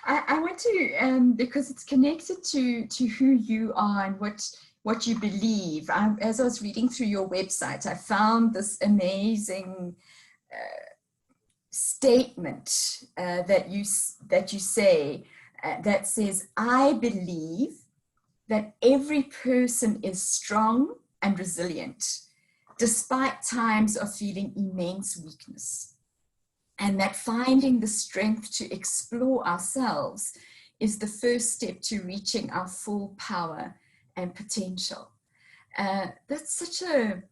I want to, because it's connected to who you are and what you believe. As I was reading through your website, I found this amazing statement that you say that says, "I believe that every person is strong and resilient, despite times of feeling immense weakness, and that finding the strength to explore ourselves is the first step to reaching our full power and potential." That's such a,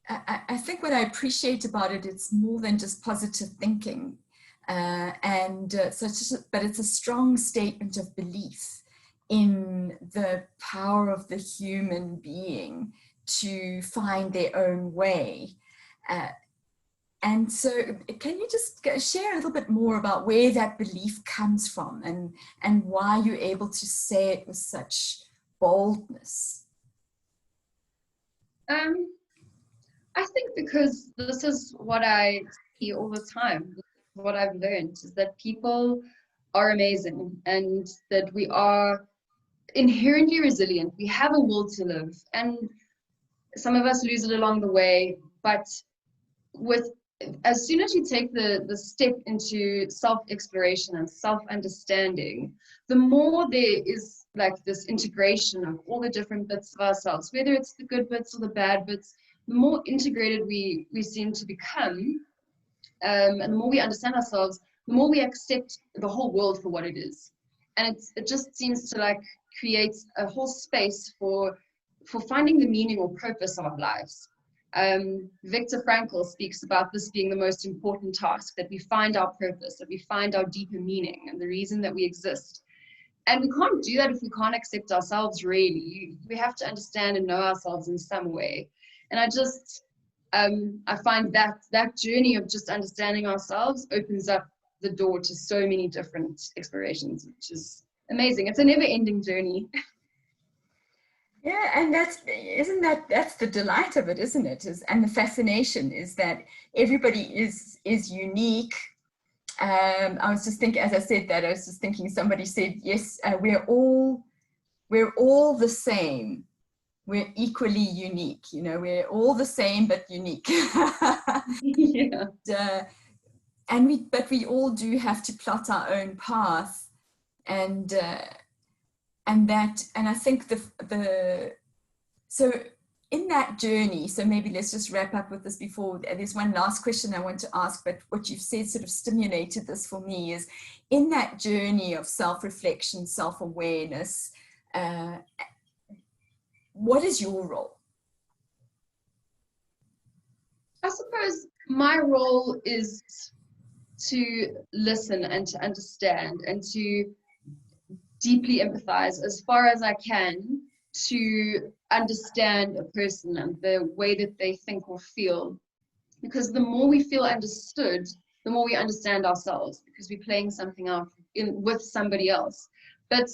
I think what I appreciate about it, it's more than just positive thinking. But it's a strong statement of belief in the power of the human being to find their own way. And so can you just share a little bit more about where that belief comes from and why you're able to say it with such boldness? I think because this is what I see all the time. What I've learned is that people are amazing and that we are inherently resilient. We have a will to live, and some of us lose it along the way. But as soon as you take the step into self-exploration and self-understanding, the more there is like this integration of all the different bits of ourselves, whether it's the good bits or the bad bits, the more integrated we seem to become, and the more we understand ourselves, the more we accept the whole world for what it is. And it just seems to like create a whole space for finding the meaning or purpose of our lives. Viktor Frankl speaks about this being the most important task, that we find our purpose, that we find our deeper meaning and the reason that we exist. And we can't do that if we can't accept ourselves, really. We have to understand and know ourselves in some way. And I find that journey of just understanding ourselves opens up the door to so many different explorations, which is amazing. It's a never-ending journey. Yeah, and that's the delight of it, isn't it? And the fascination is that everybody is unique. I was just thinking, as I said that, I was just thinking, somebody said, yes, we're all the same. We're equally unique, we're all the same but unique. Yeah. But we all do have to plot our own path, and I think so in that journey, so maybe let's just wrap up with this before, there's one last question I want to ask, but what you've said sort of stimulated this for me is, in that journey of self-reflection, self-awareness, what is your role? I suppose my role is to listen and to understand and to deeply empathize as far as I can, to understand a person and the way that they think or feel. Because the more we feel understood, the more we understand ourselves, because we're playing something out with somebody else. But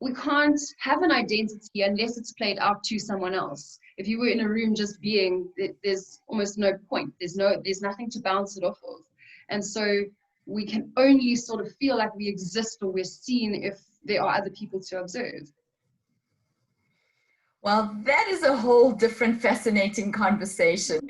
we can't have an identity unless it's played out to someone else. If you were in a room just being, there's almost no point. There's nothing to bounce it off of. And so we can only sort of feel like we exist or we're seen if there are other people to observe. Well, that is a whole different fascinating conversation.